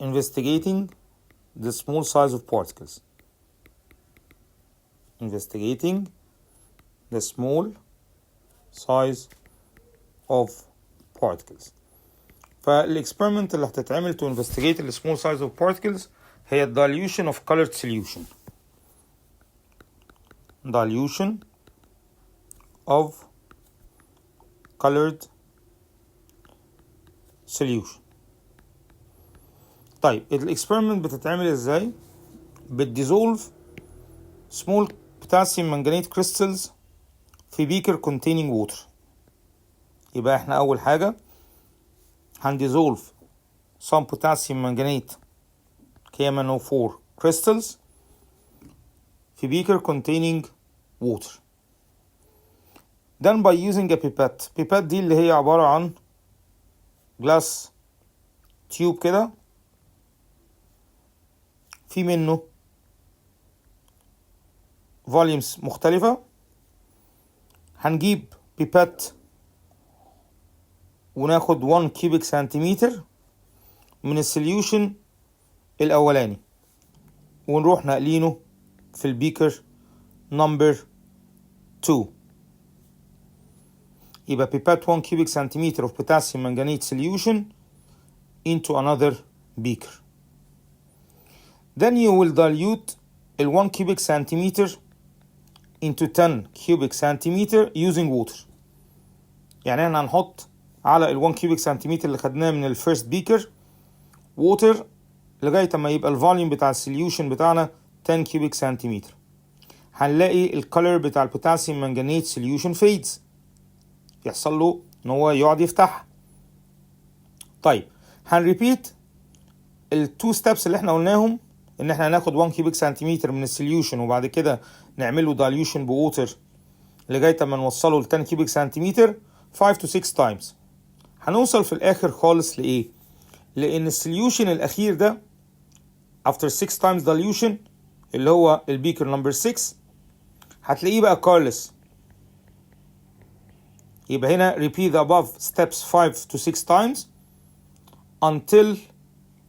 investigating the small size of particles. Investigating the small size of particles. فالإكسبيرمنت اللي هتتعمل to investigate the small size of particles هي dilution of colored solution. Dilution of colored solution. طيب الإكسبيرمنت بتتعمل إزاي؟ بتديزولف small potassium manganate crystals في beaker containing water. يبقى احنا أول حاجة هنديزولف some potassium manganate KMnO4 crystals في beaker containing water. Then by using a pipette. pipette دي اللي هي عبارة عن glass tube كده في منه volumes مختلفة. هنجيب pipette وناخد 1 cubic centimeter من السوليوشن الأولاني ونروح نقلينه في البيكر نمبر 2. يبقى pipette 1 cubic centimeter of potassium manganate solution into another beaker. Then you will dilute ال 1 cubic centimeter into 10 cubic centimeter using water. يعني احنا هنحط على ال 1 cubic centimeter اللي خدناه من الفيرست بيكر water لغاية ما يبقى الفوليوم بتاع السوليوشن بتاعنا 10 cubic centimeter. هنلاقي الكولر بتاع البوتاسيوم مانجانيت سوليوشن فيدز، يحصل له ان هو يقعد يفتح. طيب هنريبيت التو ستيبس اللي احنا قلناهم، ان احنا هناخد 1 كيوبيك سنتيمتر من السوليوشن وبعد كده نعمله دايليوشن بووتر لغايه ما نوصله ل 10 كيوبيك سنتيمتر 5 to 6 times. هنوصل في الاخر خالص لايه؟ لان السوليوشن الاخير ده after 6 times dilution اللي هو البيكر نمبر 6 هتلاقيه بقى كارلس. يبقى هنا repeat the above steps 5 to 6 times until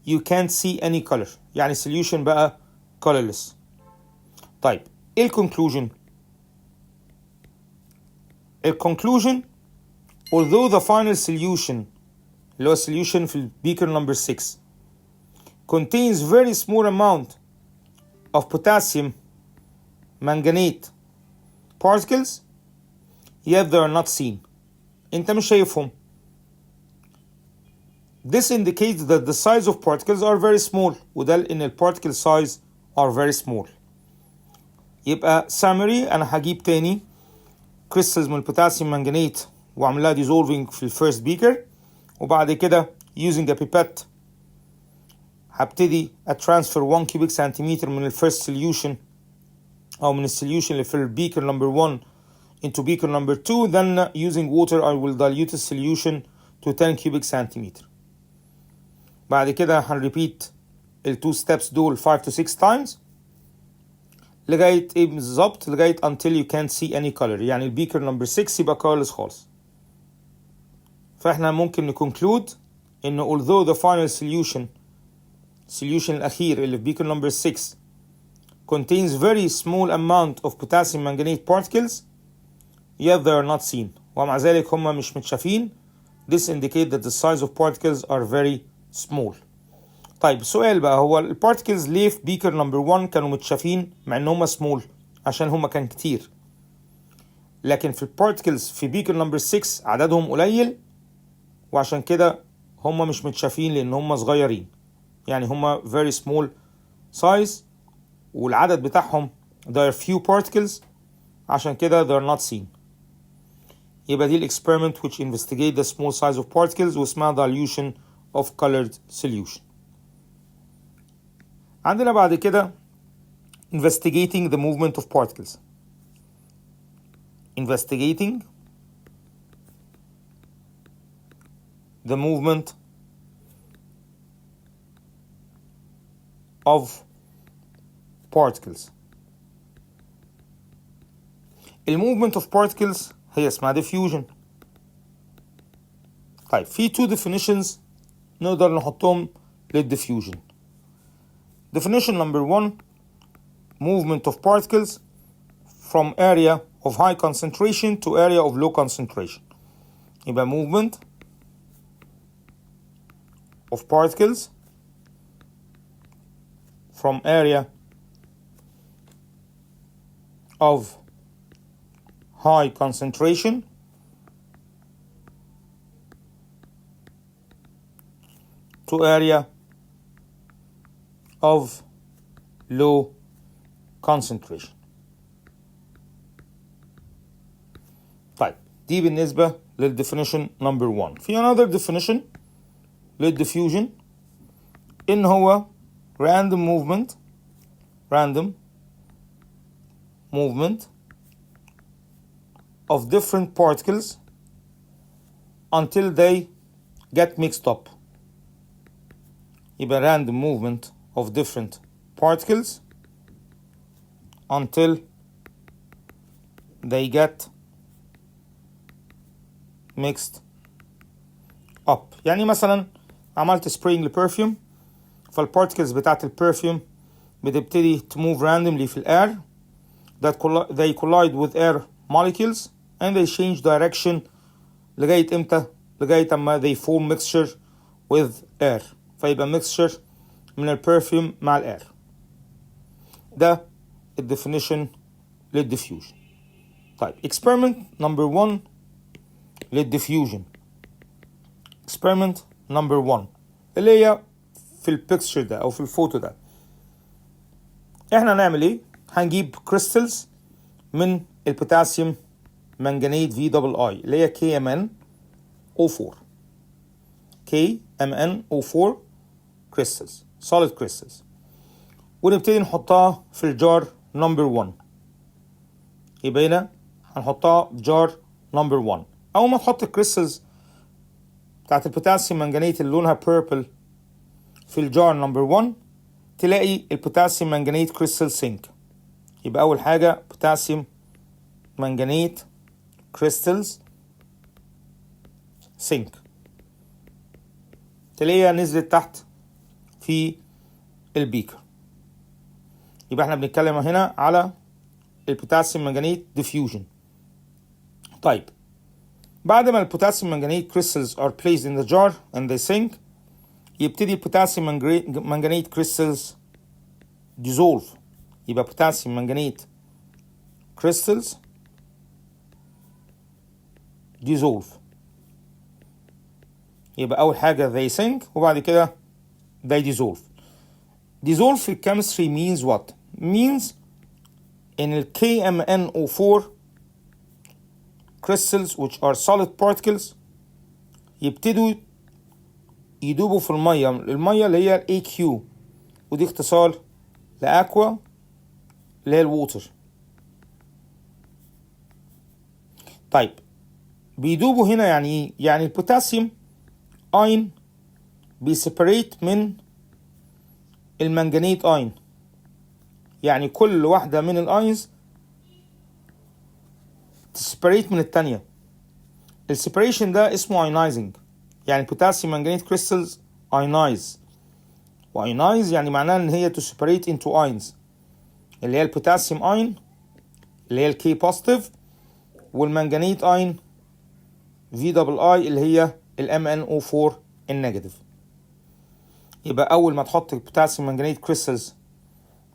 you can't see any color، يعني solution بقى colorless. طيب ايه الكونكلوجن؟ الكونكلوجن although the final solution اللي هو solution في البيكر نمبر 6 contains very small amount of potassium manganate particles yet they are not seen. انت مش شايفهم. This indicates that the size of particles are very small، وده لأن ال particle size are very small. يبقى summary أنا هجيب تاني crystals من البوتاسيوم مانجانيت وأعملها dissolving في الفيرست بيكر، وبعد كده using a pipette هبتدي transfer 1 cubic centimeter من الفيرست solution أو من السوليوشن اللي في البيكر نمبر 1 into beaker number 2. Then using water I will dilute the solution to 10 cubic centimeter. بعد كده هنريبيت ال 2 steps دول 5 to 6 times لغاية ايه بالظبط؟ لغاية until you can't see any color، يعني البيكر نمبر 6 يبقى colorless خالص. فاحنا ممكن نكونكلود انه although the final solution الأخير اللي في بيكر نمبر 6 contains very small amount of potassium manganate particles yet they are not seen، ومع ذلك هم مش متشافين. This indicates that the size of particles are very small. طيب سؤال بقى، هو البارتكلز ليه في بيكر نمبر 1 كانوا متشافين مع ان هم small؟ عشان هم كان كتير. لكن في البارتكلز في بيكر نمبر 6 عددهم قليل وعشان كده هم مش متشافين لان هم صغيرين، يعني هم very small size والعدد بتاعهم there are few particles عشان كده they are not seen. يبقى دي الاكسبيرمنت which investigate the small size of particles واسمها dilution of colored solution. عندنا بعد كده investigating the movement of particles. Investigating the movement of particles. movement of particles هي اسمها diffusion. طيب في two definitions نقدر نحطهم للديفيوجن. Definition number 1: movement of particles from area of high concentration to area of low concentration. يبقى movement of particles from area of high concentration to area of low concentration. طيب دي بالنسبة للديفينيشن نمبر 1. في another definition للديفيوجن إن هو random movement of different particles until they get mixed up. يبقى random movement of different particles until they get mixed up. يعني مثلا عملت spraying لبرفيوم، فالبارتكلز بتاعت البرفيوم بتبتدي to move randomly في الأير that they collide with air molecules and they change direction لغاية امتى؟ لغاية اما they form mixture with air، فيبقى mixture من البرفيوم مع الاير. ده الديفينيشن للديفيوجن. طيب experiment number 1 للديفيوجن. experiment number 1 اللي هي في البيكتشر ده او في الفوتو ده. احنا هنعمل ايه؟ هنجيب كريستالز من البوتاسيوم منجنيت في دبل اي اللي هي KMnO4 KMnO4 كريستالز solid crystals، ونبتدي نحطها في الجار نمبر 1. يبقى هنا هنحطها في جار نمبر 1. اول ما تحط الكريستالز بتاعت البوتاسيوم منجنيت اللي لونها purple في الجار نمبر 1 تلاقي البوتاسيوم منجنيت كريستال سينك. يبقى اول حاجه بوتاسيوم منجنيت كريستالز سينك، تلاقيها نزلت تحت في البيكر. يبقى احنا بنتكلم هنا على البوتاسيوم منجنيت ديفيوجن. طيب بعد ما البوتاسيوم منجنيت crystals are placed in the jar and they sink، يبتدي البوتاسيوم منجنيت crystals dissolve. يبقى بوتاسيوم منجنيت crystals dissolve. يبقى أول حاجة they sink وبعد كده they dissolve. dissolve في chemistry means what? means in ال KMnO4 crystals which are solid particles يبتدوا يدوبوا في المية اللي هي ال AQ، ودي اختصار لأكوا اللي هي الووتر. طيب بيدوبوا هنا يعني ايه؟ يعني البوتاسيوم اين بيسيبريت من المنجنيت اين، يعني كل واحدة من الاينز تسيبريت من التانية. السيبريشن ده اسمه اينايزنج، يعني البوتاسيوم منجنيت كريستالز اينايز، واينايز يعني معناه ان هي to separate into ions اللي هي البوتاسيوم اين اللي هي الكي بوزيتيف، والمنجنيت اين في دبل اي اللي هي الMnO4 النيجاتيف. يبقى اول ما تحط البوتاسيوم منجنيت كريستالز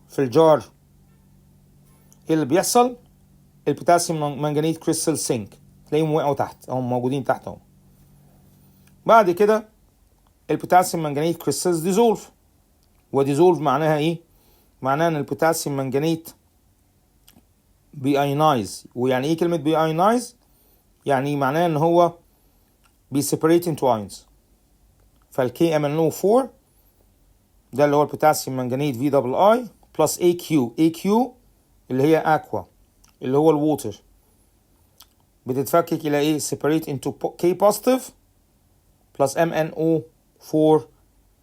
في الجار ايه اللي بيحصل؟ البوتاسيوم منجنيت كريستال سينك، تلاقيهم وقعوا تحت، هم موجودين تحت اهو. بعد كده البوتاسيوم منجنيت كريستالز ديزولف. وديزولف معناها ايه؟ معناها ان البوتاسيوم منجنيت بيأينايز. ويعني ايه كلمة بيأينايز؟ يعني معناها ان هو بيسيبريت into ions. فالكي KMnO4 ده اللي هو البوتاسيوم منجنيت في دبل اي بلس AQ اللي هي aqua اللي هو الووتر بتتفكك الى ايه؟ separate into K positive plus MnO4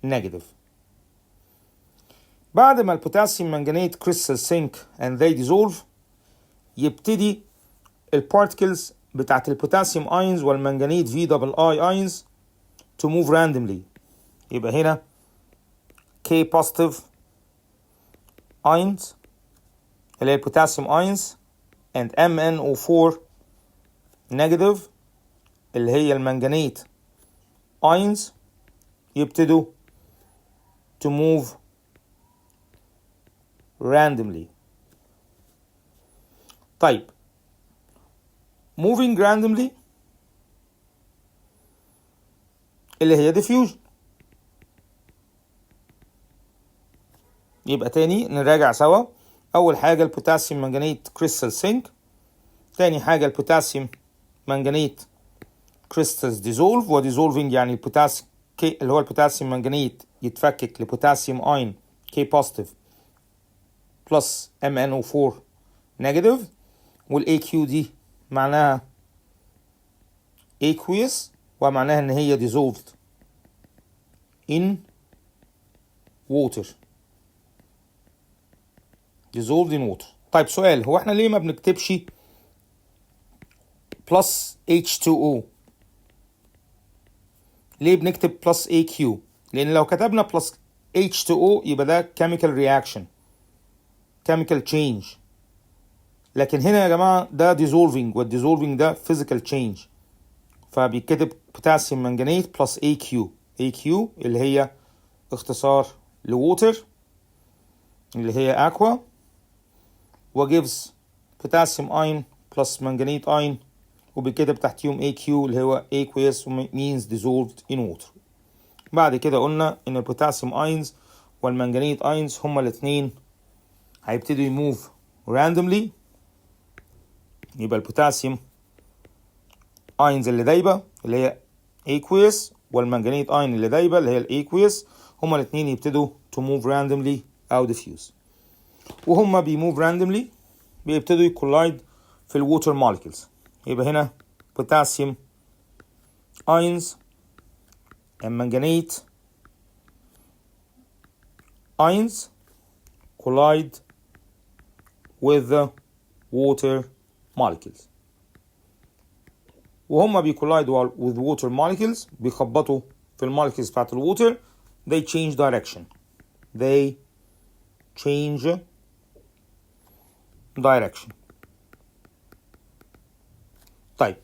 negative. بعد ما البوتاسيوم منجنيت كريستال سينك and they dissolve يبتدي البارتكلز بتاعت البوتاسيوم اينز والمنجنيت في دبل اي اينز to move randomly. يبقى هنا K positive ions اللي هي البوتاسيوم ions and MnO4 negative اللي هي المنجنيت ions يبتدوا to move randomly. طيب moving randomly اللي هي diffusion. يبقى تاني نراجع سوا. أول حاجة البوتاسيوم منجنيت كريستال سينك. تاني حاجة البوتاسيوم منجنيت كريستالز ديزولف، وديزولفينج يعني البوتاسيوم اللي هو البوتاسيوم منجنيت يتفكك لبوتاسيوم اين K بوزيتيف بلس MnO4 نيجاتيف، والAQ دي معناها aqueous ومعناها ان هي dissolved in water. dissolved in water. طيب سؤال، هو احنا ليه ما بنكتبش plus H2O؟ ليه بنكتب plus AQ؟ لان لو كتبنا plus H2O يبقى ده chemical reaction chemical change، لكن هنا يا جماعة ده dissolving، والdissolving ده physical change، فبيتكتب بوتاسيوم منجنيت plus AQ. AQ اللي هي اختصار لووتر اللي هي aqua، وgives potassium ion plus manganate ion وبيتكتب تحتيهم AQ اللي هو aqueous means dissolved in water. بعد كده قلنا ان البوتاسيوم اينز والمنجنيت اينز هما الاثنين هيبتدوا يموف randomly. يبقى البوتاسيوم اينز اللي دايبه اللي هي aqueous والمنجنيت اين اللي دايبه اللي هي الاكويس هما الاثنين يبتدوا to move randomly او diffuse. وهما بيموف randomly بيبتدوا يكولايد في الووتر مولكيولز. يبقى هنا بوتاسيوم اينز and manganate ions collide with the water molecules. وهم بيكولايدوا with water molecules بيخبطوا في المولكيولز بتاعت الووتر. they change direction. they change direction. طيب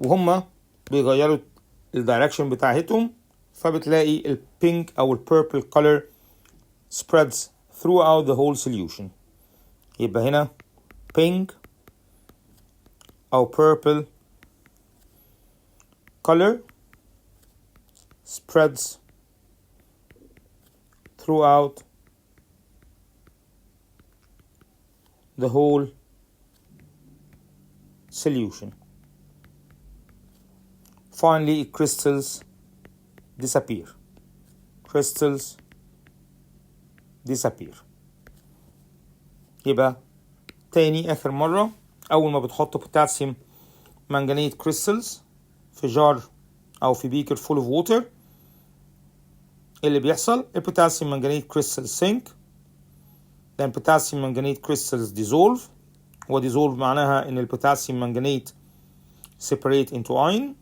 وهم بيغيروا الدايركشن بتاعتهم، فبتلاقي البينك او البيربل color spreads throughout the whole solution. يبقى هنا pink او purple color spreads throughout the whole solution. Finally, crystals disappear. crystals disappear. يبقى تاني آخر مرة، أول ما بتحط بوتاسيوم منجنيت كريستالز في جار أو في بيكر full of water، اللي بيحصل البوتاسيوم منجنيت crystals sink، then potassium manganate crystals dissolve، و dissolve معناها إن البوتاسيوم منجنيت separate into ion،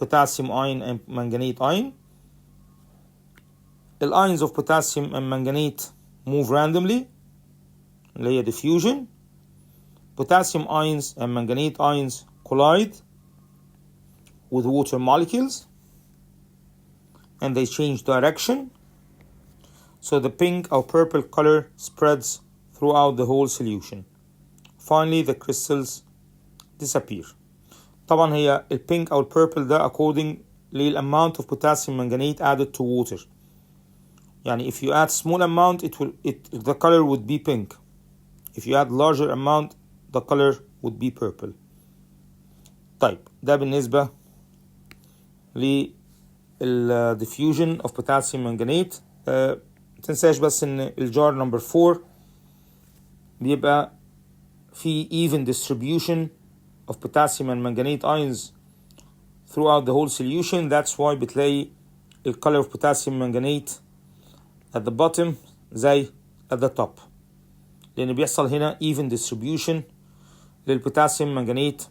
potassium ion and manganate ion. The ions of potassium and manganate move randomly اللي هي diffusion. Potassium ions and manganate ions collide with water molecules and they change direction, so the pink or purple color spreads throughout the whole solution. Finally the crystals disappear. طبعا هي البينك أو البيربل ده according للamount of potassium manganate added to water. يعني if you add small amount the color would be pink. If you add larger amount the color would be purple. طيب ده بالنسبة diffusion of potassium manganate. متنساش بس ان الجار نمبر 4 بيبقى في even distribution of potassium and manganate ions throughout the whole solution. That's why بتلاقي the color of potassium manganate at the bottom زي at the top، لأن بيحصل هنا even distribution للبوتاسيوم manganate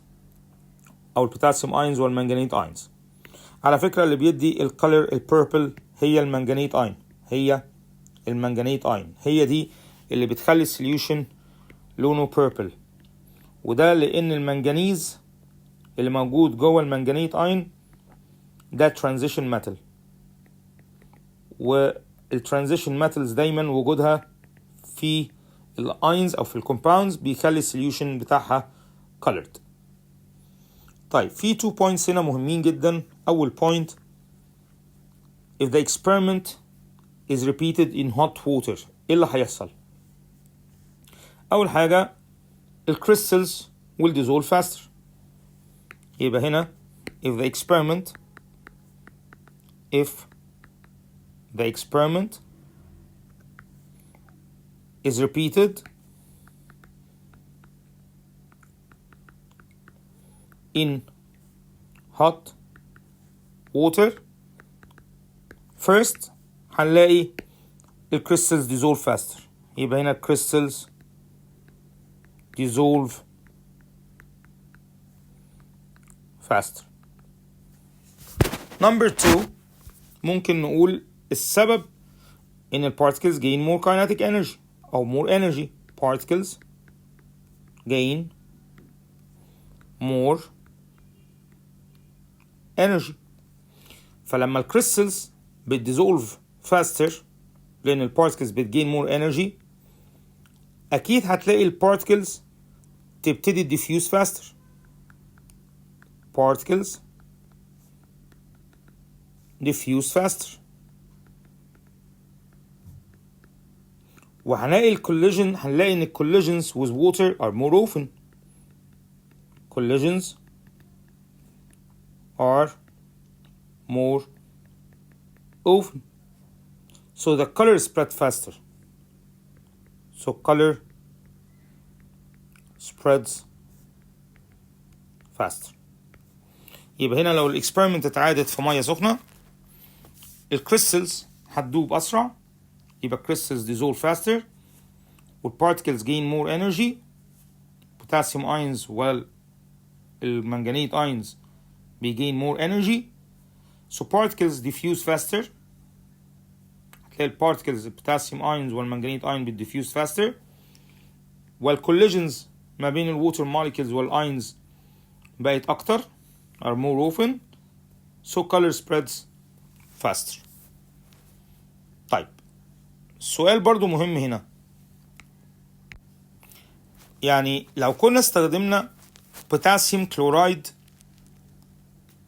أو البوتاسيوم ions والمنجنيت ions. على فكرة اللي بيدي الcolor البيربل هي المنجنيت ion، هي المنجنيت اين، هي دي اللي بتخلي السوليوشن لونه بيربل. وده لان المنجنيز اللي موجود جوه المنجنيت اين ده ترانزيشن ميتال، والترانزيشن ميتالز دايما وجودها في الاينز او في الكومباوندز بيخلي السوليوشن بتاعها colored. طيب في 2 points هنا مهمين جدا. اول point: if the experiment is repeated in hot water ايه اللي هيحصل؟ اول حاجة الكريستالز will dissolve faster. يبقى هنا if the experiment is repeated in hot water first هنلاقي الكريستالز dissolve faster. يبقى هنا crystals dissolve faster. Number 2 ممكن نقول السبب إن ال particles gain more kinetic energy أو more energy. Particles gain more energy. فلما ال crystals بتديزولف faster لأن ال particles بتgain more energy أكيد هتلاقي ال particles تبتدي diffuse faster. Particles diffuse faster. وهنلاقي هنلاقي إن collisions with water are more often. Collisions are more often. So the color spread faster. So color spreads faster. يبقى هنا لو الاكسبيرمنت اتعادت في ميه سخنه الكريستالز هتدوب اسرع، يبقى crystals dissolve faster والparticles gain more energy. potassium ions والمنجنيت ions gain more energy. So particles diffuse faster. هتلاقي البارتكلز البوتاسيوم ions والمنجنيت ion بتديفيوز faster، والcollisions ما بين الووتر molecules والاينز بقت اكتر are more often. So color spreads faster. طيب السؤال برضو مهم هنا، يعني لو كنا استخدمنا بوتاسيوم كلورايد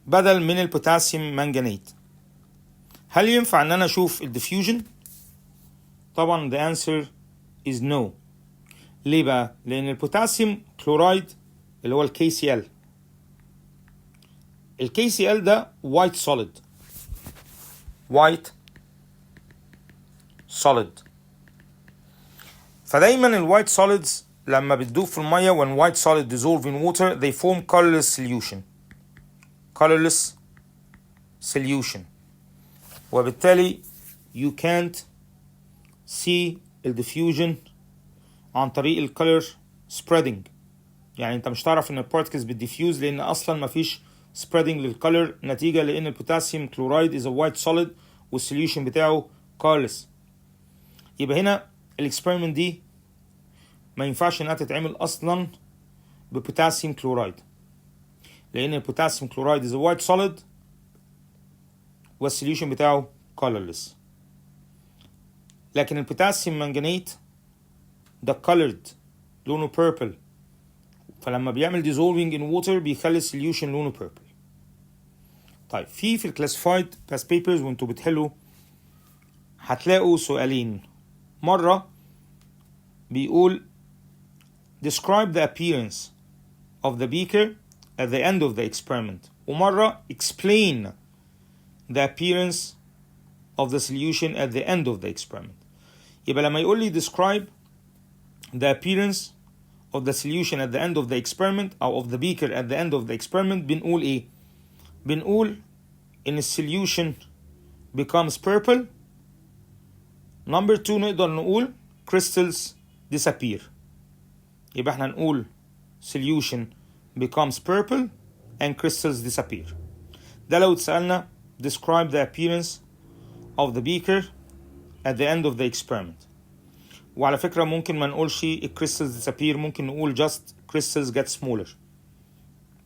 بدل من البوتاسيوم منجنيت هل ينفع ان انا اشوف الديفيوجن؟ طبعا the answer is no. ليه بقى؟ لان البوتاسيوم كلورايد اللي هو الKCl ده white solid. فدايما الوايت solids لما بتدوب في الميه when white solid dissolve in water they form colorless solution. وبالتالي you can't see الديفيوجن عن طريق الكولر spreading. يعني انت مش تعرف ان البارتكلز بتديفيوز لان اصلا مفيش spreading للكولر نتيجة لان البوتاسيوم كلورايد is a white solid والسوليوشن بتاعه colorless. يبقى هنا الاكسبيرمنت دي ما ينفعش انها تتعمل اصلا ببوتاسيوم كلورايد لان البوتاسيوم كلورايد is a white solid والسوليوشن بتاعه colorless. لكن البوتاسيوم منجنيت ده colored لونه purple، فلما بيعمل dissolving in water بيخلي السوليوشن لونه purple. طيب في الكلاسيفايد باس بيبرز وانتوا بتحلوا هتلاقوا سؤالين، مرة بيقول describe the appearance of the beaker at the end of the experiment، ومرة explain the appearance of the solution at the end of the experiment. يبقى لما يقول لي describe the appearance of the solution at the end of the experiment أو of the beaker at the end of the experiment بنقول إيه؟ بنقول إن solution becomes purple. Number 2 نقدر نقول crystals disappear. يبقى احنا نقول solution becomes purple and crystals disappear. ده لو اتسألنا describe the appearance of the beaker at the end of the experiment. وعلى فكرة ممكن ما نقولش crystals disappear، ممكن نقول just crystals get smaller،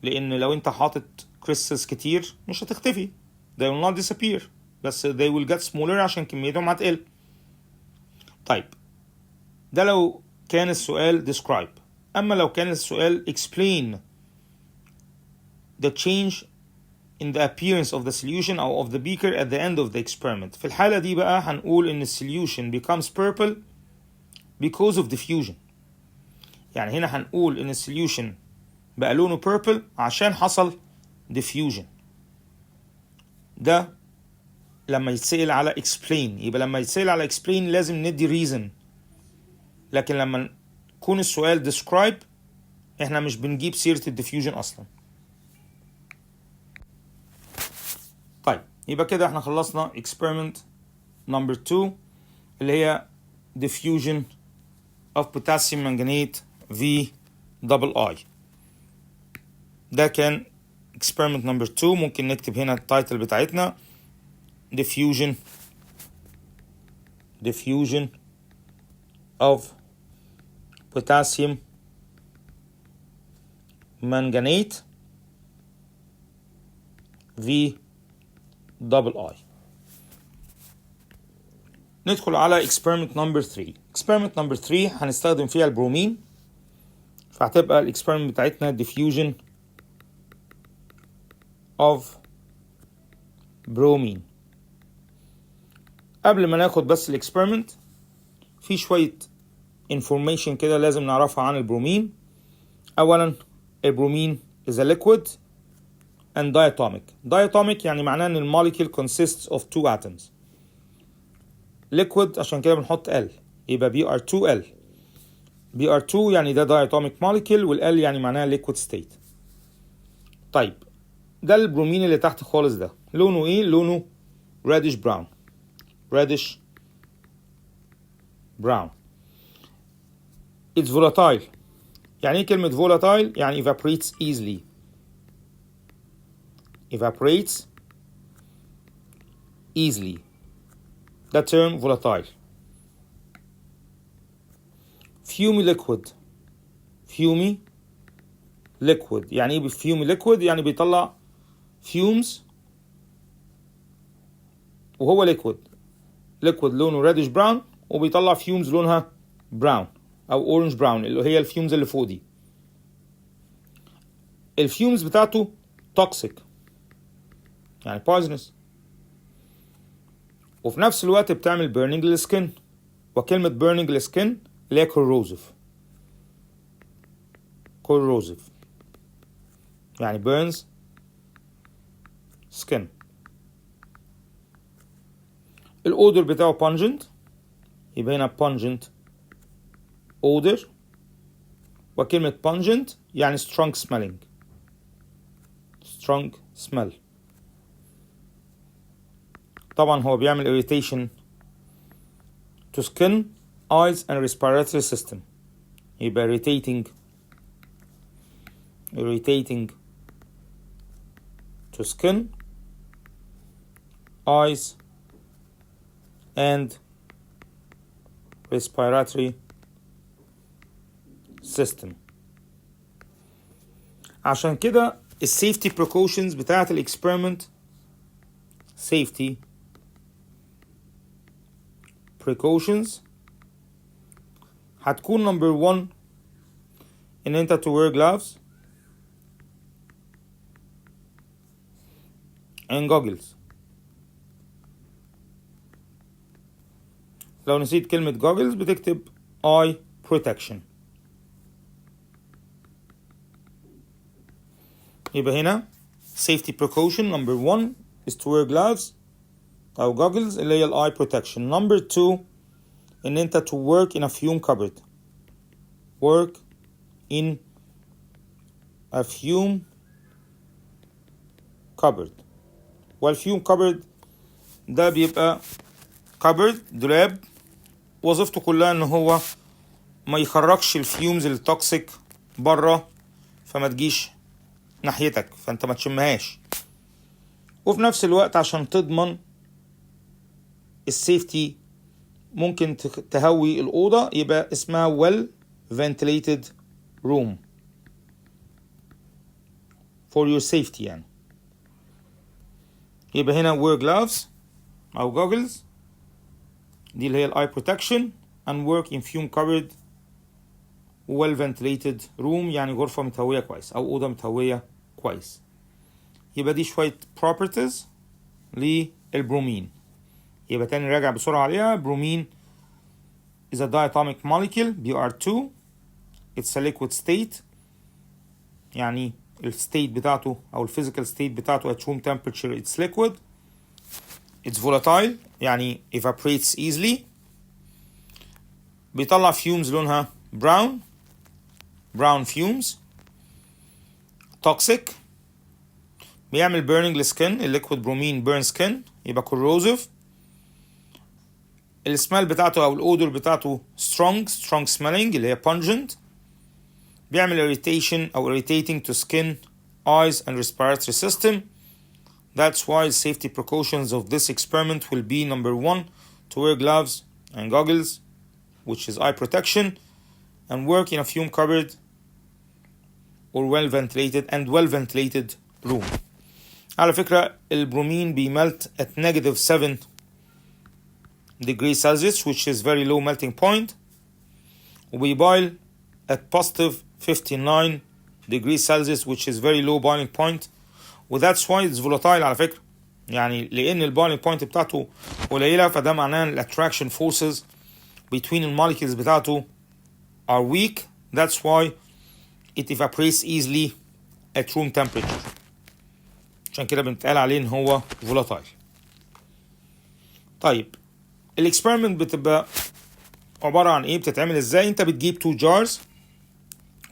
لأن لو أنت حاطط crystals كتير مش هتختفي، they will not disappear، بس they will get smaller عشان كميتهم هتقل. طيب ده لو كان السؤال describe. أما لو كان السؤال explain the change in the appearance of the solution أو of the beaker at the end of the experiment، في الحالة دي بقى هنقول إن solution becomes purple because of diffusion. يعني هنا هنقول إن solution بقى لونه purple عشان حصل diffusion. ده لما يتسأل على explain. يبقى لما يتسأل على explain لازم ندي reason، لكن لما يكون السؤال describe احنا مش بنجيب سيرة الديفيوجن أصلا. طيب يبقى كده احنا خلصنا experiment number 2 اللي هي diffusion of potassium manganate VII. ده كان experiment number 2. ممكن نكتب هنا التايتل بتاعتنا diffusion of potassium manganate VII. ندخل على experiment number 3. experiment number 3 هنستخدم فيها البرومين، فهتبقى الاكسبيرمنت بتاعتنا diffusion of bromine. قبل ما ناخد بس الاكسبيرمنت في شوية information كده لازم نعرفها عن البرومين. أولا البرومين is a liquid and diatomic. diatomic يعني معناه ان الموليكيول consists of two atoms. liquid عشان كده بنحط L يبقى Br2L. Br2 يعني ده diatomic molecule، والL يعني معناها liquid state. طيب ده البرومين اللي تحت خالص ده لونه ايه؟ لونه reddish brown. It's volatile. يعني ايه كلمة volatile؟ يعني evaporates easily. The term volatile. Fumy liquid يعني ايه fumy liquid؟ يعني بيطلع fumes وهو liquid لونه reddish brown وبيطلع fumes لونها brown او orange brown اللي هي الفيومز اللي فوق دي. الفيومز بتاعته toxic يعني poisonous، وفي نفس الوقت بتعمل burning للسكن. وكلمة burning للسكن اللي هي corrosive يعني burns skin. الأودر بتاعه pungent يبقى هنا pungent odor، وكلمة pungent يعني strong smell. طبعا هو بيعمل irritation to skin, eyes and respiratory system. يبقى irritating to skin, eyes and respiratory system. عشان كده السيفتي precautions بتاعة الاكسبيرمنت safety precautions هتكون number 1 ان انت to wear gloves and goggles. لو نسيت كلمة goggles بتكتب eye protection. يبقى هنا safety precaution number 1 is to wear gloves أو goggles اللي هي eye protection. number 2 إن أنت to work in a fume cupboard. work in a fume cupboard. والfume cupboard ده بيبقى cupboard دولاب وظيفته كلها إن هو ما يخرجش الفيومز التوكسيك بره فما تجيش ناحيتك فأنت ما تشمهاش، وفي نفس الوقت عشان تضمن السيفتي ممكن تهوي الأوضة يبقى اسمها well ventilated room for your safety يعني. يبقى هنا wear gloves أو goggles دي اللي هي ال eye protection and work in fume covered well ventilated room يعني غرفة متهوية كويس أو أوضة متهوية كويس. يبقى دي شوية properties للبرومين. يبقى تاني راجع بسرعة عليها. برومين is a diatomic molecule Br2. It's a liquid state يعني الستيت بتاعته أو الفيزيكال ستيت بتاعته at room temperature it's liquid. It's volatile يعني evaporates easily. بيطلع fumes لونها brown fumes. Toxic بيعمل burning للسكن. الليكويد برومين burn skin يبقى corrosive. السمال بتاعته أو الأودر بتاعته strong smelling اللي هي pungent. بيعمل irritation أو irritating to skin, eyes and respiratory system. That's why safety precautions of this experiment will be number 1 to wear gloves and goggles which is eye protection and work in a fume covered or well ventilated room. على فكرة البرومين بيملت at -7 degrees Celsius which is very low melting point وبيبايل at +59 degrees Celsius which is very low boiling point و that's why it's volatile على فكرة يعني لأن البويلينج بوينت بتاعته قليلة فده معناه ال attraction forces between the molecules بتاعته are weak. That's why it evaporates easily at room temperature. عشان كده بنتقال عليه ان هو volatile. طيب الاكسبيرمنت بتبقى عبارة عن ايه؟ بتتعمل ازاي؟ انت بتجيب 2 jars.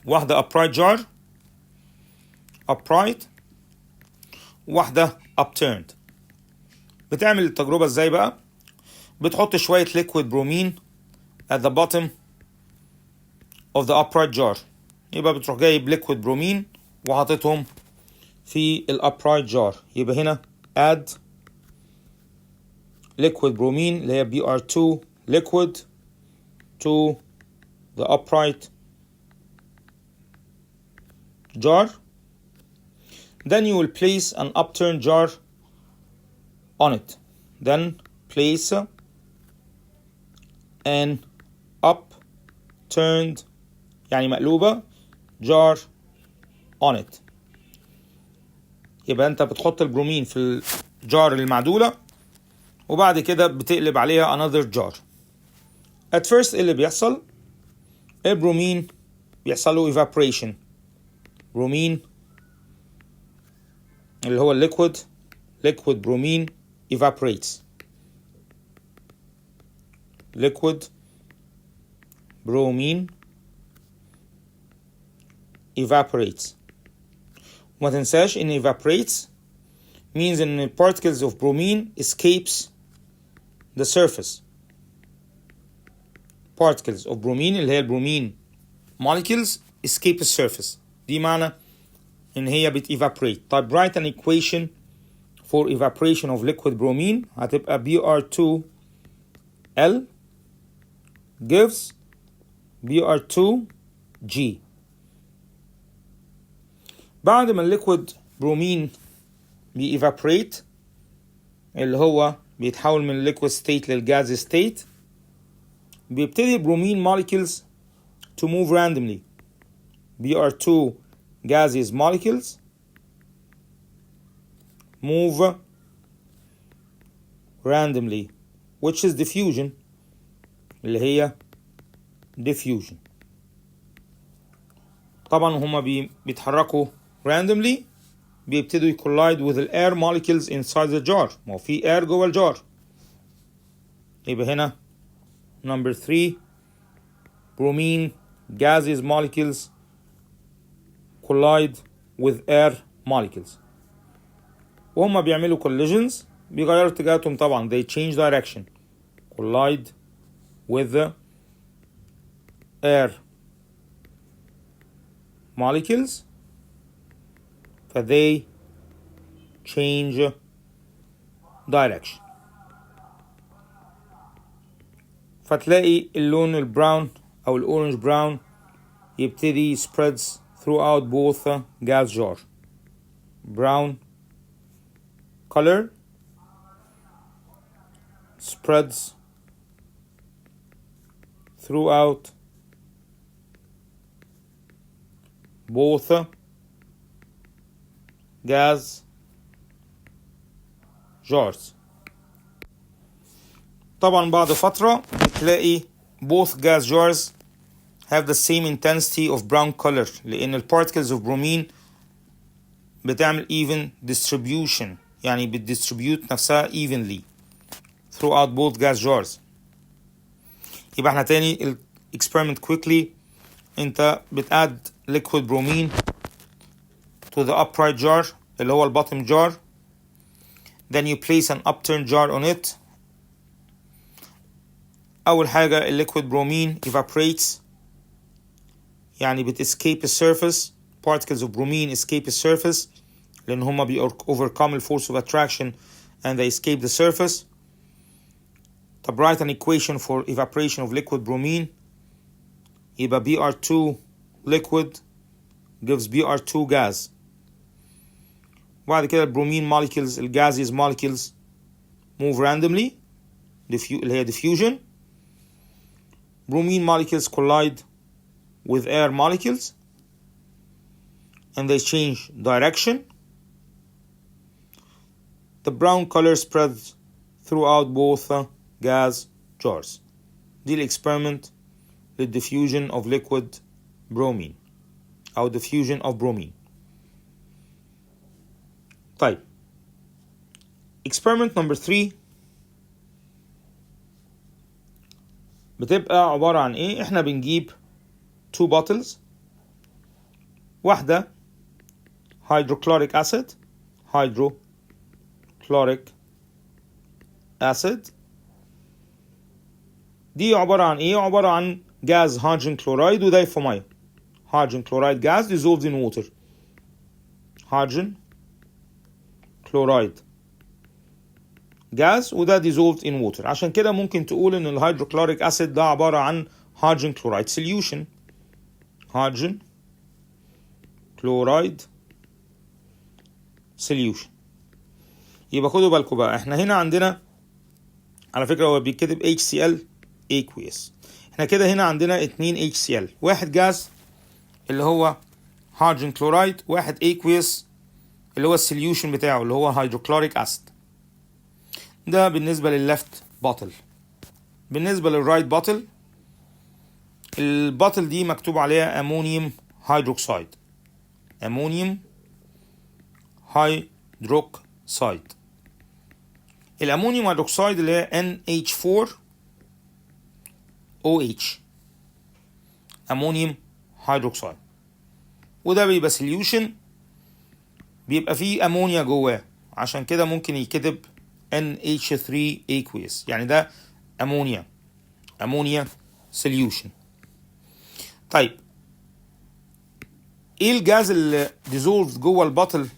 واحدة upright jar واحدة upturned. بتعمل التجربة ازاي بقى؟ بتحط شوية liquid bromine at the bottom of the upright jar. يبقى بتروح جايب liquid bromine وحاططهم في ال upright jar. يبقى هنا add liquid bromine اللي هي Br2 liquid to the upright jar. Then you will place an upturned jar on it. Then place an upturned يعني مقلوبة jar on it. يبقى انت بتحط البرومين في الجار المعدولة وبعد كده بتقلب عليها another jar. At first اللي بيحصل البرومين بيحصل له evaporation. برومين اللي هو liquid bromine evaporates. liquid bromine evaporates. وما تنساش ان evaporates means ان particles of bromine escapes the surface. particles of bromine اللي هي البرومين molecules escape the surface. دي معنى ان هي evaporate. طيب write an equation for evaporation of liquid bromine. هتبقى Br2L gives Br2G. بعد ما الليكويد برومين evaporate اللي هو بيتحول من liquid state للgas state بيبتدي البرومين molecules to move randomly. Br2 gaseous molecules move randomly which is diffusion اللي هي diffusion. طبعا هما بيتحركوا randomly بيبتدوا collide with the air molecules inside the jar. ما هو في air جوه الجار. يبقى هنا number 3 bromine gaseous molecules collide with air molecules. وهم بيعملوا collisions بيغيروا اتجاهاتهم طبعا. they change direction. collide with the air molecules they change direction. فتلاقي اللون البراون أو الأورنج براون يبتدي spreads throughout both gas jar. Brown color spreads throughout both gas jars. طبعا بعد فترة بتلاقي both gas jars have the same intensity of brown color لأن ال particles of bromine بتعمل even distribution، يعني بتdistribute نفسها evenly throughout both gas jars. يبقى احنا تاني ال experiment quickly. انت بتadd liquid bromine to the upright jar اللي هو ال bottom jar. Then you place an upturned jar on it. أول حاجة ال liquid bromine evaporates، يعني escape the surface. Particles of bromine escape the surface لأن هما overcome the force of attraction and they escape the surface. طب write an equation for evaporation of liquid bromine. يبقى Br2 liquid gives Br2 gas. بعد كده البرومين molecules ال gaseous molecules move randomly اللي هي diffusion. Bromine molecules collide with air molecules and they change direction. The brown color spreads throughout both gas jars. دي الexperiment للdiffusion of liquid bromine أو diffusion of bromine. طيب experiment number 3 بتبقى عبارة عن ايه؟ احنا بنجيب 2 bottles، واحدة hydrochloric acid دي عبارة عن ايه؟ عبارة عن جاز هيدروجين كلورايد وضايف في ميه. هيدروجين كلورايد جاز dissolved in water. هيدروجين كلورايد جاز وده dissolved in water. عشان كده ممكن تقول ان الهيدروكلوريك اسيد ده عبارة عن هيدروجين كلورايد solution. هيدروجين كلورايد solution. يبقى خدوا بالكم بقى، احنا هنا عندنا على فكرة هو بيتكتب HCl aqueous. احنا كده هنا عندنا 2 HCl، واحد جاز اللي هو هيدروجين كلورايد، واحد aqueous اللي هو السوليوشن بتاعه اللي هو هيدروكلوريك اسيد. ده بالنسبة للليفت باتل. بالنسبة للرايت باتل، الباتل دي مكتوب عليها امونيوم هيدروكسيد. امونيوم هيدروكسيد. الامونيوم هيدروكسيد اللي هي NH4OH امونيوم هيدروكسيد، وده بيبقى سوليوشن بيبقى فيه امونيا جواه، عشان كده ممكن يكتب NH3 aqueous، يعني ده امونيا solution. طيب ايه الجاز اللي dissolved جوه البطل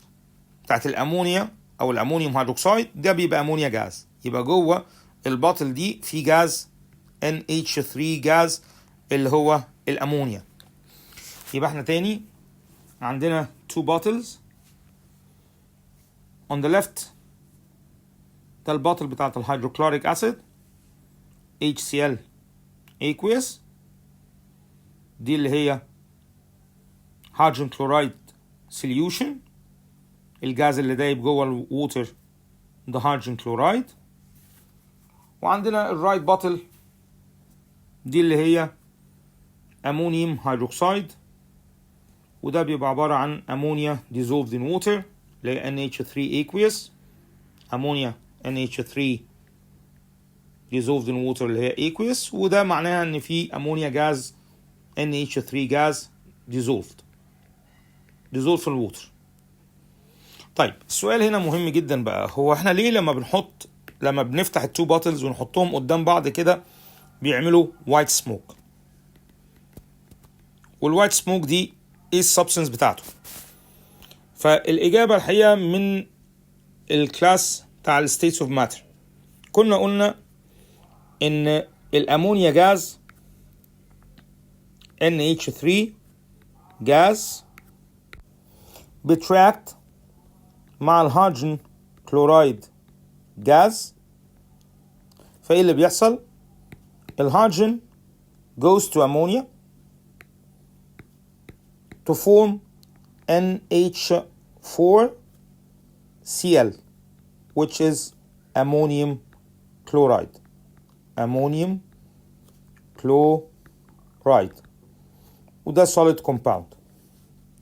بتاعت الامونيا او الامونيوم هيدروكسيد؟ ده بيبقى امونيا جاز. يبقى جوه البطل دي في جاز NH3 جاز اللي هو الامونيا. يبقى احنا تاني عندنا 2 bottles. on the left ده الباطل بتاعت الهيدروكلوريك اسيد HCl aqueous، دي اللي هي هيدروجين كلورايد solution، الجاز اللي دايب جوه الووتر ده هيدروجين كلورايد. وعندنا الرايت باتل دي اللي هي امونيوم هيدروكسيد، وده بيبقى عبارة عن امونيا dissolved in water اللي هي NH3 aqueous. امونيا NH3 dissolved in water اللي هي aqueous، وده معناها ان في امونيا جاز NH3 جاز dissolved في الووتر. طيب السؤال هنا مهم جدا بقى، هو احنا ليه لما بنفتح التو باتلز ونحطهم قدام بعض كده بيعملوا وايت سموك؟ والوايت سموك دي ايه السبستنس بتاعته؟ فالاجابه الحقيقه من الكلاس بتاع الستيتس اوف ماتر. كنا قلنا ان الأمونيا جاز NH3 جاز بتراكت مع الهيدروجين كلورايد جاز. فايه اللي بيحصل؟ الهيدروجين goes to ammonia to form NH4Cl which is ammonium chloride. ammonium chloride وده solid compound.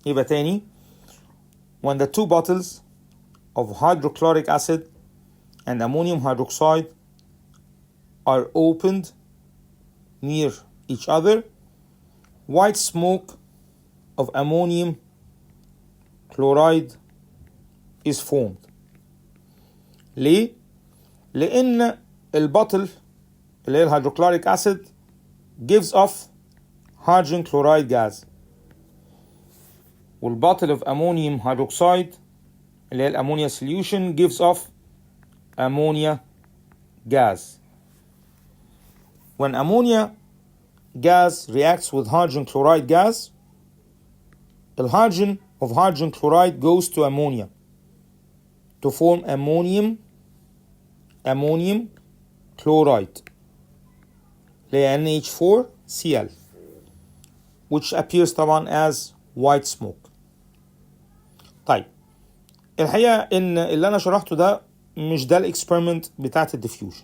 يبقى تاني, when the two bottles of hydrochloric acid and ammonium hydroxide are opened near each other, white smoke of ammonium chloride is formed. ليه؟ لأن البطل اللي هي الهيدروكلوريك acid gives off hydrogen chloride gas, والبطل of ammonium hydroxide اللي هي الأمونيا solution gives off ammonia gas. When ammonia gas reacts with hydrogen chloride gas, the hydrogen of hydrogen chloride goes to ammonia to form ammonium chloride NH4Cl which appears طبعا as white smoke. طيب الحقيقة ان اللي انا شرحته ده مش ده الاكسبيرمنت بتاعت الديفيوجن.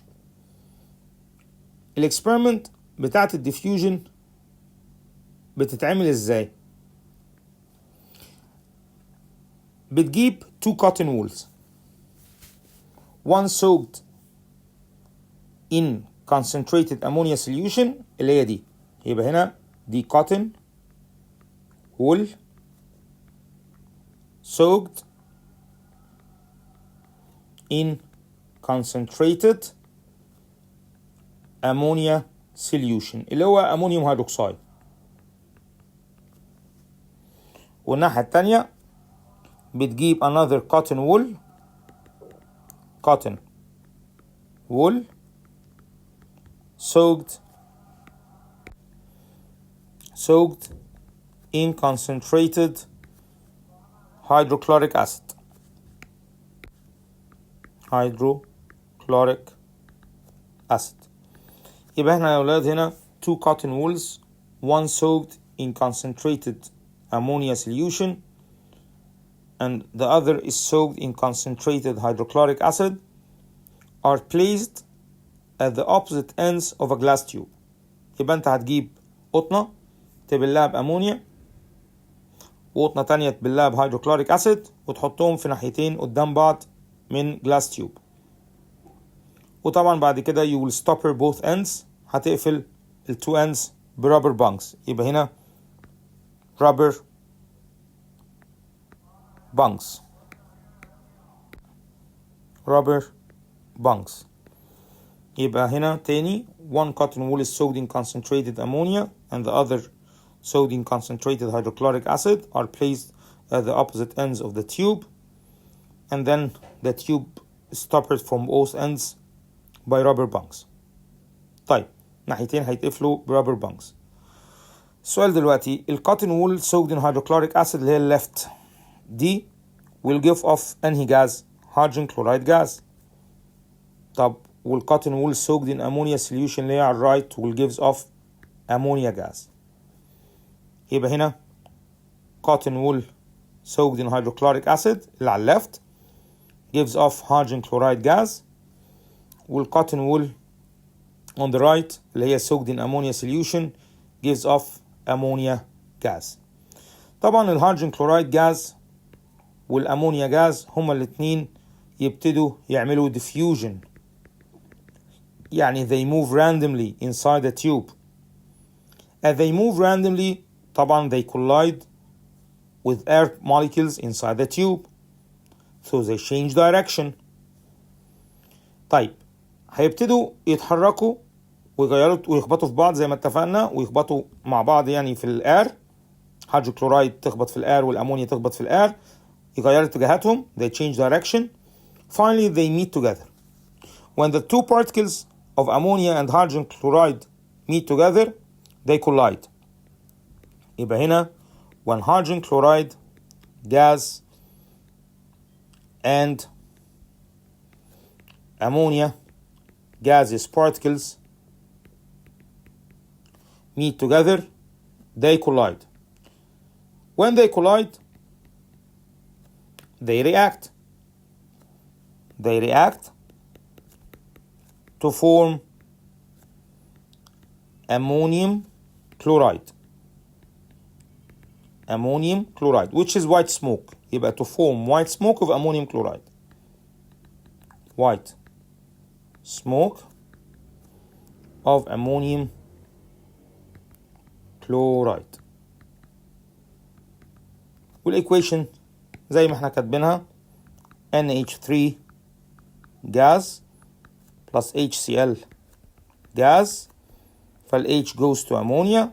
الاكسبيرمنت بتاعت الديفيوجن بتتعمل ازاي؟ بتجيب 2 cotton wools, one soaked in concentrated ammonia solution اللي هي دي, يبقى هنا دي cotton wool soaked in concentrated ammonia solution اللي هو ammonium hydroxide. والناحية التانية بتجيب another cotton wool soaked in concentrated hydrochloric acid. يبقى احنا يا اولاد هنا 2 cotton wools, one soaked in concentrated ammonia solution and the other is soaked in concentrated hydrochloric acid, are placed at the opposite ends of a glass tube. يبقى انت هتجيب قطنة تبلها بأمونيا وقطنة تانية تبلها بهيدروكلوريك أسيد وتحطهم في ناحيتين قدام بعض من glass tube. وطبعا بعد كده you will stopper both ends, هتقفل ال 2 ends برابر بانكس. يبقى هنا rubber bunks. يبقى هنا تاني, one cotton wool is soaked in concentrated ammonia and the other soaked in concentrated hydrochloric acid are placed at the opposite ends of the tube, and then the tube is stoppered from both ends by rubber bunks. طيب ناحيتين هيتقفلوا برابر بانكس. السؤال دلوقتي, الكوتن وول soaked in hydrochloric acid اللي هي left دي will give off انهي جاز؟ hydrogen chloride gas. طب والكوتن وول soaked in ammonia solution اللي هي على الرايت will gives off ammonia gas. يبقى هنا cotton wool soaked in hydrochloric acid اللي على left gives off hydrogen chloride gas, والcotton wool on the right اللي هي soaked in ammonia solution gives off ammonia gas. طبعا الهيدروجين كلورايد جاز والامونيا جاز هما الاتنين يبتدوا يعملوا diffusion, يعني they move randomly inside the tube. As they move randomly طبعا they collide with air molecules inside the tube, so they change direction. طيب هيبتدوا يتحركوا ويغيروا ويخبطوا في بعض زي ما اتفقنا, ويخبطوا مع بعض يعني في الاير, هيدروجين كلورايد تخبط في الاير والامونيا تخبط في الاير, يغيروا اتجاهاتهم, they change direction. Finally they meet together. When the two particles of ammonia and hydrogen chloride meet together, they collide. يبقى هنا when hydrogen chloride gas and ammonia gaseous particles meet together, they collide. When they collide, they react. They react to form ammonium chloride. Ammonium chloride, which is white smoke. يبقى to form white smoke of ammonium chloride. White smoke of ammonium chloride. والإيكويشن زي ما احنا كاتبينها NH3 gas plus HCl gas, فال H goes to ammonia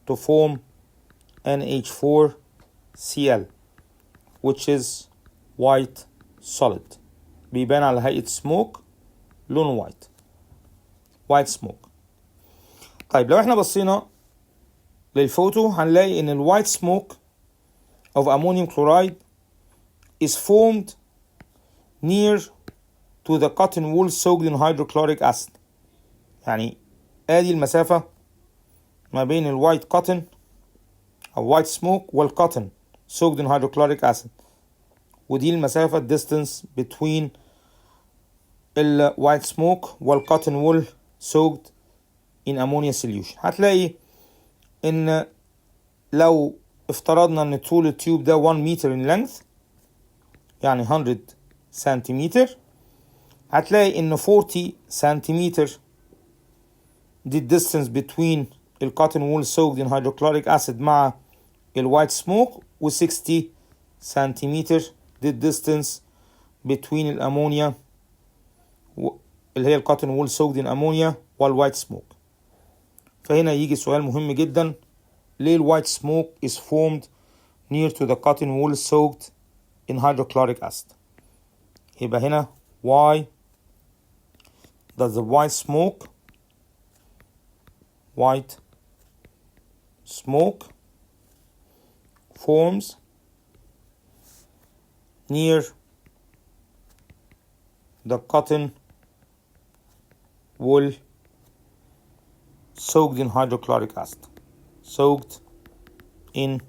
to form NH4Cl which is white solid. بيبان على هيئة smoke لونه white smoke. طيب لو احنا بصينا للفوتو هنلاقي ان الوايت smoke of ammonium chloride is formed near to the cotton wool soaked in hydrochloric acid. يعني ادي المسافة ما بين الوايت cotton أو white smoke والcotton soaked in hydrochloric acid. ودي المسافة distance between ال white smoke والcotton wool soaked in ammonia solution. هتلاقي إن لو افترضنا إن طول التيوب ده 1 meter in length يعني 100 سنتيمتر، هتلاقي إن 40 سنتيمتر دي distance between ال cotton wool soaked in hydrochloric acid مع ال white smoke و 60 سنتيمتر دي distance between الأمونيا اللي هي ال cotton wool soaked in ammonia وال white smoke. فهنا يجي سؤال مهم جدا، ليه ال white smoke is formed near to the cotton wool soaked in hydrochloric acid؟ يبقى هنا why does the white smoke forms near the cotton wool soaked in hydrochloric acid. Soaked in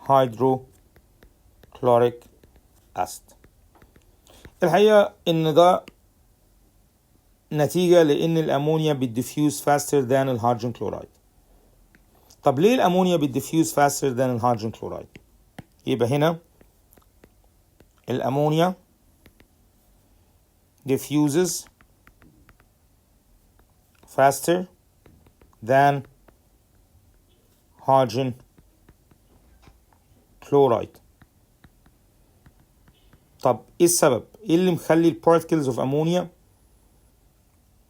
hydrochloric acid. الحقيقة إن ده نتيجة لأن الأمونيا بتديفيوز faster than الهيدروجين كلورايد. طب ليه الأمونيا بتديفيوز faster than الهيدروجين كلورايد؟ يبقى هنا الأمونيا diffuses faster than hydrogen chloride. طب ايه السبب؟ ايه اللي مخلي البارتكلز اوف امونيا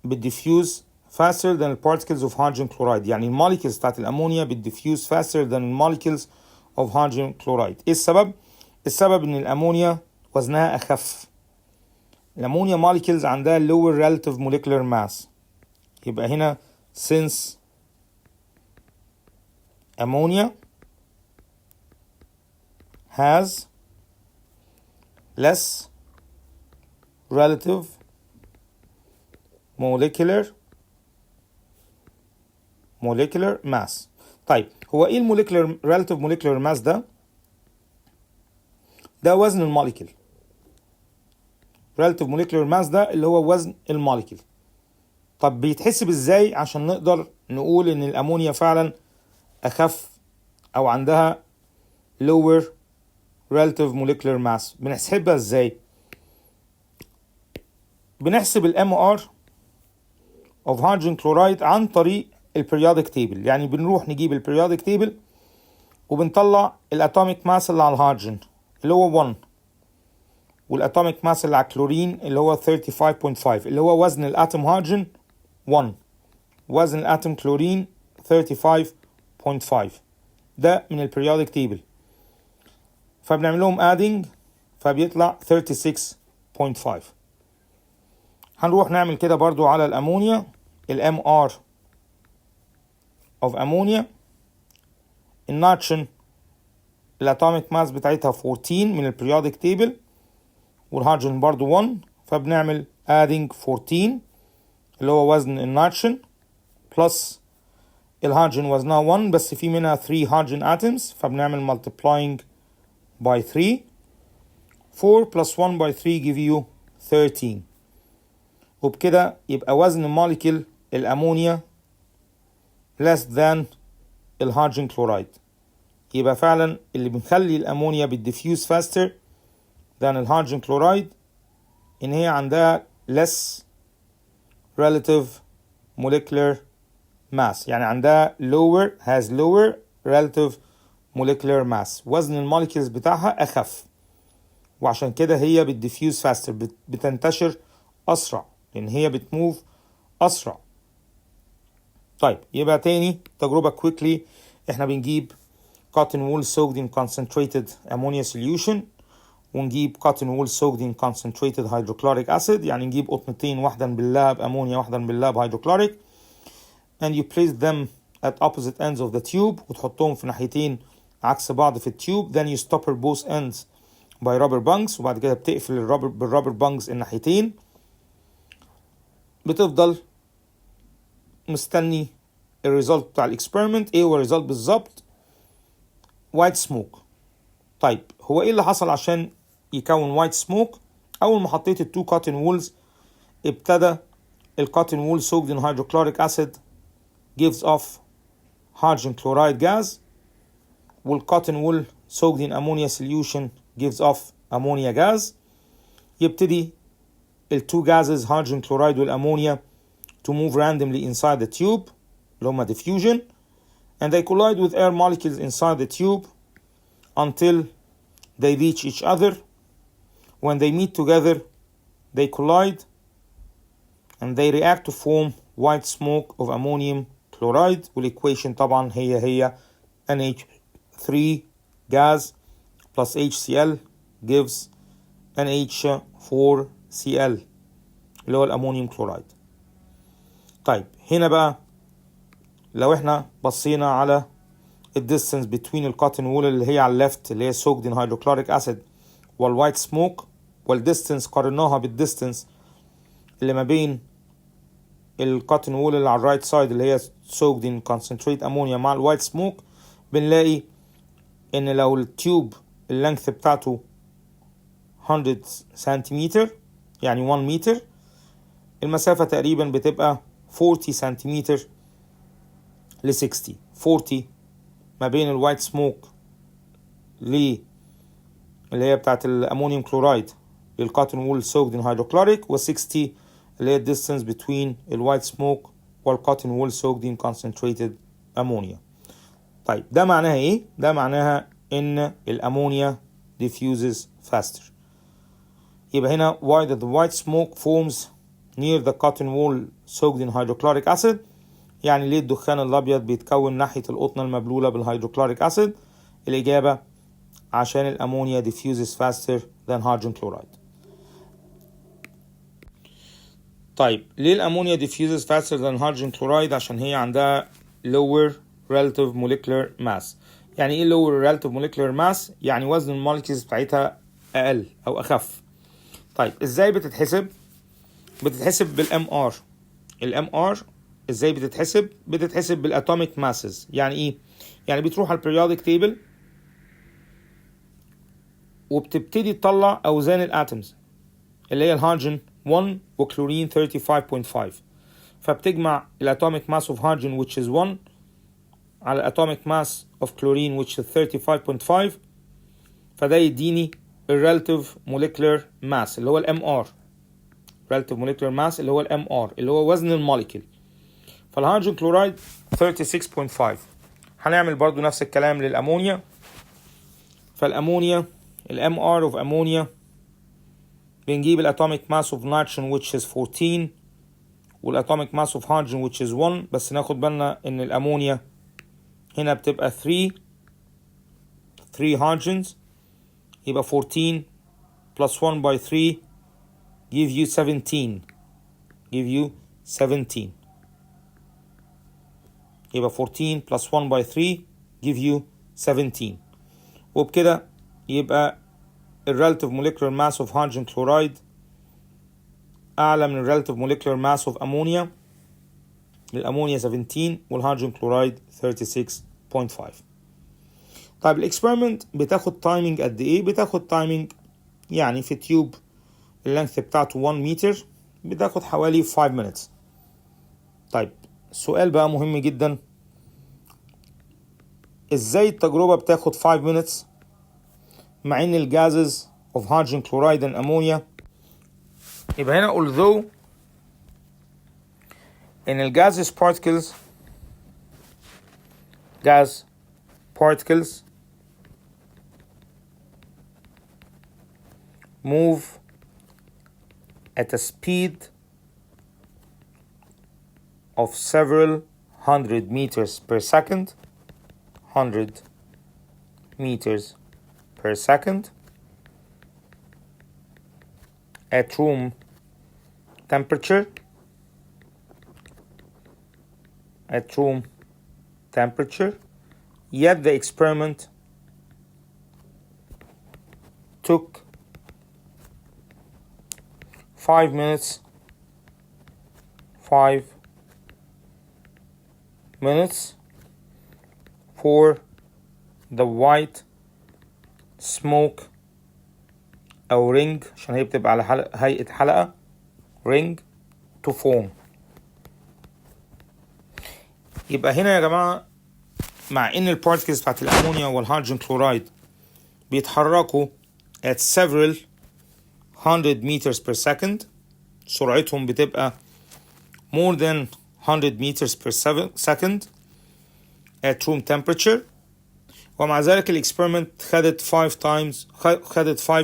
بتديفيوز faster than البارتكلز اوف hydrogen chloride؟ يعني الموليكيولز بتاعت الامونيا بتديفيوز faster than الموليكيولز اوف hydrogen chloride. ايه السبب؟ السبب ان الامونيا وزنها اخف. الامونيا molecules عندها lower relative molecular mass. يبقى هنا since ammonia has less relative molecular mass. طيب هو ايه الموليكولر relative molecular mass ده؟ ده وزن الموليكول. relative molecular mass ده اللي هو وزن الموليكول. طب بيتحسب ازاي عشان نقدر نقول ان الامونيا فعلا اخف او عندها lower relative molecular mass؟ بنحسبها ازاي؟ بنحسب ال MR of hydrogen chloride عن طريق البريودك تيبل. يعني بنروح نجيب البريودك تيبل وبنطلع الاتوميك ماس اللي على الهيدروجين اللي هو 1 والاتوميك ماس اللي على الكلورين اللي هو 35.5 اللي هو وزن الاتوم هيدروجين 1 وزن الاتوم كلورين 35.5. ده من البريودك تيبل. فبنعمل لهم adding فبيطلع 36.5. هنروح نعمل كده برضو على الأمونيا. MR of ammonia النيتروجين الاتوميك ماس بتاعتها 14 من البريودك تيبل، والهيدروجين برضو 1، فبنعمل adding 14 اللي هو وزن النيتروجين بلس الهيدروجين وزنها 1 بس في منها 3 هيدروجين اتومز، فبنعمل multiplying by 3. 4 plus 1 by 3 give you 13. وبكده يبقى وزن موليكيول الأمونيا less than الهيدروجين كلورايد. يبقى فعلا اللي بنخلي الأمونيا بالديفيوز faster than الهيدروجين كلورايد إن هي عندها less relative molecular mass، يعني عندها has lower relative molecular mass، وزن الموليكيولز بتاعها أخف، وعشان كده هي بالديفيوز فاستر بتنتشر أسرع لأن هي بتموف أسرع. طيب يبقى تاني تجربة quickly، احنا بنجيب cotton wool soaked in concentrated ammonia solution، ونجيب cotton wool soaked in concentrated hydrochloric acid، يعني نجيب قطنتين واحدة نبلها بأمونيا واحدة نبلها بهيدروكلوريك، and you place them at opposite ends of the tube، وتحطهم في ناحيتين عكس بعض في التيوب، then you stopper both ends by rubber bungs، وبعد كده بتقفل الرابر بالرابر بانجز الناحيتين، بتفضل مستني الريزلت بتاع الاكسبيرمنت. ايه هو الريزلت بالظبط؟ وايت سموك. طيب هو ايه اللي حصل عشان يكون وايت سموك؟ اول ما حطيت التو كوتن وولز ابتدى الكوتن وول soaked in hydrochloric acid gives off hydrogen chloride gas، والكوتن وول soaked in ammonia solution gives off ammonia gas. يبتدي التو gases hydrogen chloride والامونيا to move randomly inside the tube اللي هما diffusion, and they collide with air molecules inside the tube until they reach each other. When they meet together they collide and they react to form white smoke of ammonium chloride، والايكويشن طبعا هي NH3 gas plus HCl gives NH4Cl اللي هو الأمونيوم كلورايد. طيب هنا بقى لو احنا بصينا على الديستنس between الكوتن وول اللي هي على الليفت اللي هي soaked in hydrochloric acid والوايت سموك، والديستنس قارناها بالديستنس اللي ما بين الكوتن وول اللي على الرايت سايد اللي هي soaked in concentrate ammonia مع الوايت سموك، بنلاقي ان لو التيوب اللينث بتاعته 100 سنتيمتر يعني 1 متر، المسافة تقريبا بتبقى 40 سنتيمتر ل 60. 40 ما بين الوايت سموك اللي هي بتاعت الامونيوم كلورايد للكوتن وول soaked in hydrochloric، و60 اللي هي distance between الوايت سموك والكوتن وول soaked in concentrated ammonia. طيب ده معناها ايه؟ ده معناها ان الامونيا diffuses faster. يبقى هنا why the white smoke forms near the cotton wool soaked in hydrochloric acid، يعني ليه الدخان الابيض بيتكون ناحية القطنة المبلولة بالهيدروكلوريك acid؟ الإجابة عشان الأمونيا diffuses faster than hydrogen chloride. طيب ليه الأمونيا diffuses faster than hydrogen chloride؟ عشان هي عندها lower relative molecular mass. يعني ايه lower relative molecular mass؟ يعني وزن المولكيولز بتاعتها أقل أو أخف. طيب ازاي بتتحسب؟ بتتحسب بالام ار. الام ار ازاي بتتحسب؟ بتتحسب بالاتوميك ماسز. يعني ايه؟ يعني بتروح على البريودك تيبل وبتبتدي تطلع اوزان الاتومز اللي هي الهيدروجين 1 وكلورين 35.5، فبتجمع الاتوميك ماس اوف هيدروجين which is 1 على الاتوميك ماس اوف كلورين which is 35.5، فده يديني الريلاتيف موليكولار ماس اللي هو الام ار. relative molecular mass اللي هو الام ار اللي هو وزن الموليكيول. فالهيدروجين كلورايد 36.5. هنعمل برضو نفس الكلام للامونيا. فالامونيا الام ار اوف امونيا بنجيب الاتوميك ماس اوف نيتروجين which is 14 والاتوميك ماس اوف هيدروجين which is 1، بس ناخد بالنا ان الامونيا هنا بتبقى 3 هيدروجينز، يبقى 14 plus 1 by 3 give you 17. give you 17. يبقى 14 plus 1 by 3 give you 17. وبكده يبقى relative molecular mass of hydrogen chloride أعلى من relative molecular mass of ammonia. للأمونيا 17 والهيدروجين كلورايد 36.5. طيب الاكسبيرمنت بتاخد تايمينج قد ايه؟ بتاخد تايمينج يعني في تيوب اللينث بتاعته 1 متر بتاخد حوالي 5 minutes. طيب السؤال بقى مهم جدا، ازاي التجربة بتاخد 5 minutes مع ان الجازز of hydrogen chloride and ammonia؟ يبقى هنا although ان الجازز particles move at a speed of several hundred meters per second, 100 meters per second at room temperature, yet the experiment took 5 minutes for the white smoke أو ring، عشان هي بتبقى على هيئة حلقة ring to form. يبقى هنا يا جماعة مع ان البارتكلز بتاعت الامونيا والهيدروجين كلورايد بيتحركوا at several hundred meters per second، سرعتهم بتبقى more than 100 meters per second at room temperature، ومع ذلك الاكسبيرمنت خدت 5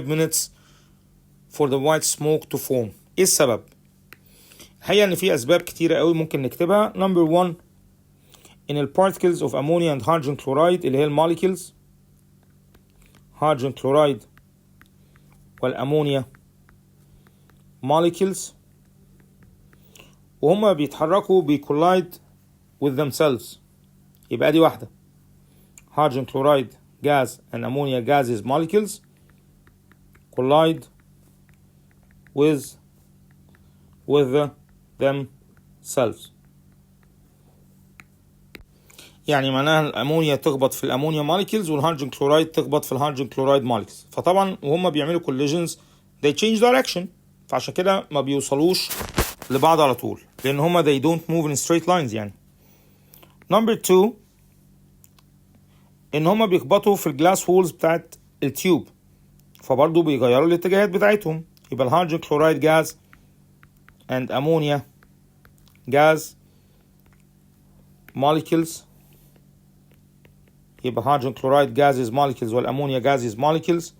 minutes for the white smoke to form. ايه السبب؟ الحقيقة ان في اسباب كتيرة قوي ممكن نكتبها. number 1 in the particles of ammonia and hydrogen chloride اللي هي الموليكيولز hydrogen chloride والأمونيا molecules، وهما بيتحركوا بيكولايد with themselves. يبقى دي واحدة hydrogen chloride gas and ammonia gases molecules collide with themselves. يعني معناها الامونيا تخبط في الامونيا موليكيولز والهيدروجين كلورايد تخبط في الهيدروجين كلورايد موليكيولز، فطبعا وهم بيعملوا كوليجنز they change direction، فعشان كده ما بيوصلوش لبعض على طول لان هما they don't move in straight lines. يعني number 2 ان هما بيخبطوا في الجلاس وولز بتاعت التيوب، فبرضه بيغيروا الاتجاهات بتاعتهم. يبقى الهيدروجين كلورايد جاز and ammonia gas molecules، يبقى hydrogen chloride gases molecules والأمونيا gases molecules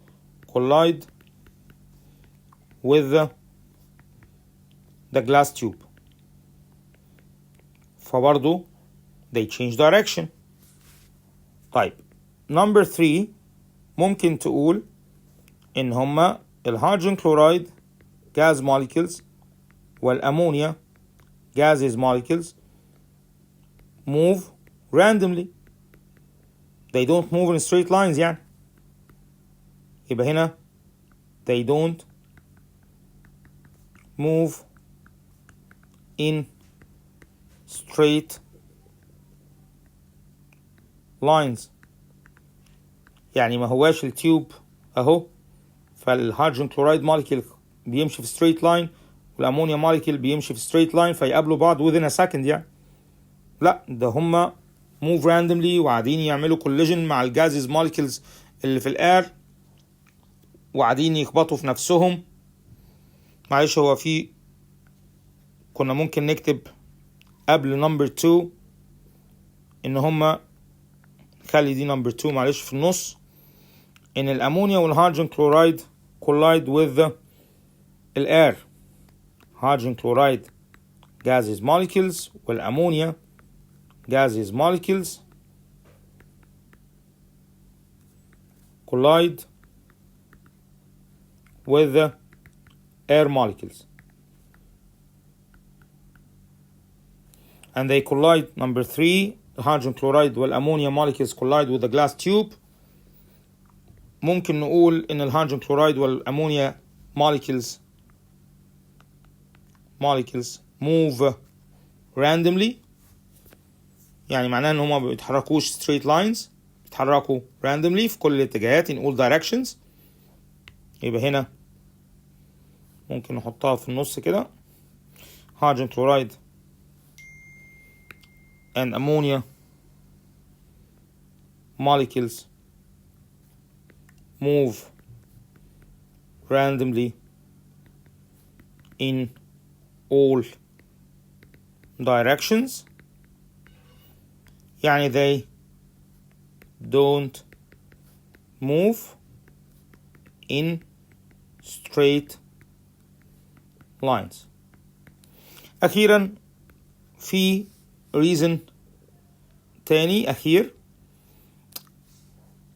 collide with the glass tube، فبرضو they change direction. طيب number 3 ممكن تقول إن هما الهيدروجين chloride gas molecules والأمونيا gases molecules move randomly، they don't move in straight lines. يعني يبقى هنا they don't move in straight lines. يعني ما هواش التيوب اهو، فالهيدروجين كلورايد موليكيول بيمشي في straight line والامونيا موليكيول بيمشي في straight line فيقابلوا بعض within a second. يعني لا، ده هما move randomly وقاعدين يعملوا collision مع الجازز molecules اللي في الاير وقاعدين يخبطوا في نفسهم. معلش هو في كنا ممكن نكتب قبل number 2 ان هما خلي دي number 2 معلش في النص، ان الامونيا والهيدروجين كلورايد collide with الاير، hydrogen chloride gases molecules والامونيا gases molecules collide with the air molecules. and they collide. Number 3, the hydrogen chloride والأمونيا molecules collide with a glass tube. ممكن نقول إن الهيدروجين كلورايد والأمونيا molecules move randomly، يعني معناه إن هما ما بيتحركوش straight lines، بيتحركوا randomly في كل الاتجاهات in all directions. يبقى هنا ممكن نحطها في النص كده، hydrogen chloride and ammonia molecules move randomly in all directions، يعني they don't move in straight lines. أخيرا في reason تاني أخير،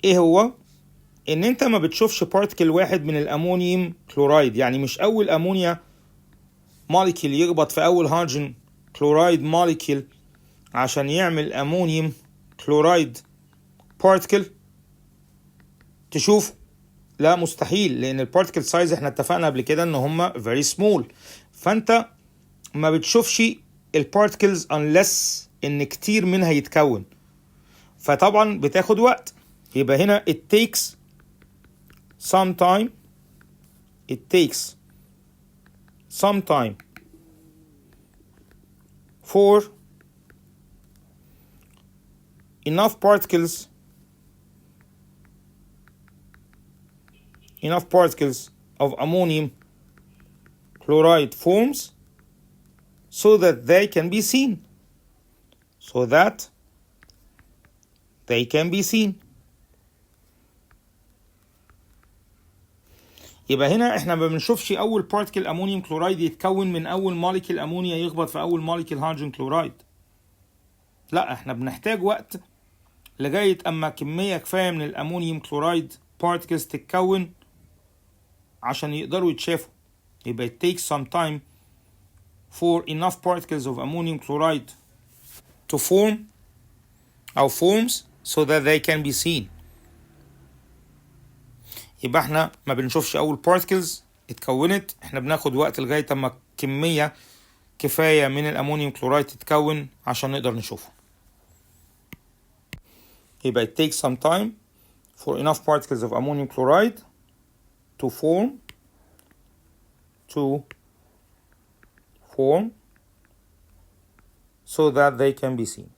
إيه هو؟ إن أنت ما بتشوفش بارتكل واحد من الأمونيوم كلورايد، يعني مش أول أمونيا موليكيول يخبط في أول هيدروجين كلورايد موليكيول عشان يعمل أمونيوم كلورايد بارتكل تشوفه. لا، مستحيل، لأن البارتكل سايز احنا اتفقنا قبل كده إن هما very small، فأنت ما بتشوفش البارتكلز unless إن كتير منها يتكون، فطبعا بتاخد وقت. يبقى هنا it takes some time for enough particles of ammonium chloride forms so that they can be seen. يبقى هنا احنا ما بنشوفش اول بارتكل امونيوم كلورايد يتكون من اول موليكيول امونيا يخبط في اول موليكيول هيدروجين كلورايد. لا، احنا بنحتاج وقت لغايه اما كميه كفايه من الامونيوم كلورايد بارتكلز تتكون عشان يقدروا يتشافوا. يبقى it takes some time for enough particles of ammonium chloride to form or forms so that they can be seen. يبقى احنا ما بنشوفش اول particles اتكونت، احنا بناخد وقت لغايه اما كميه كفايه من الامونيوم كلورايد تتكون عشان نقدر نشوفه. يبقى it takes some time for enough particles of ammonium chloride to form so that they can be seen.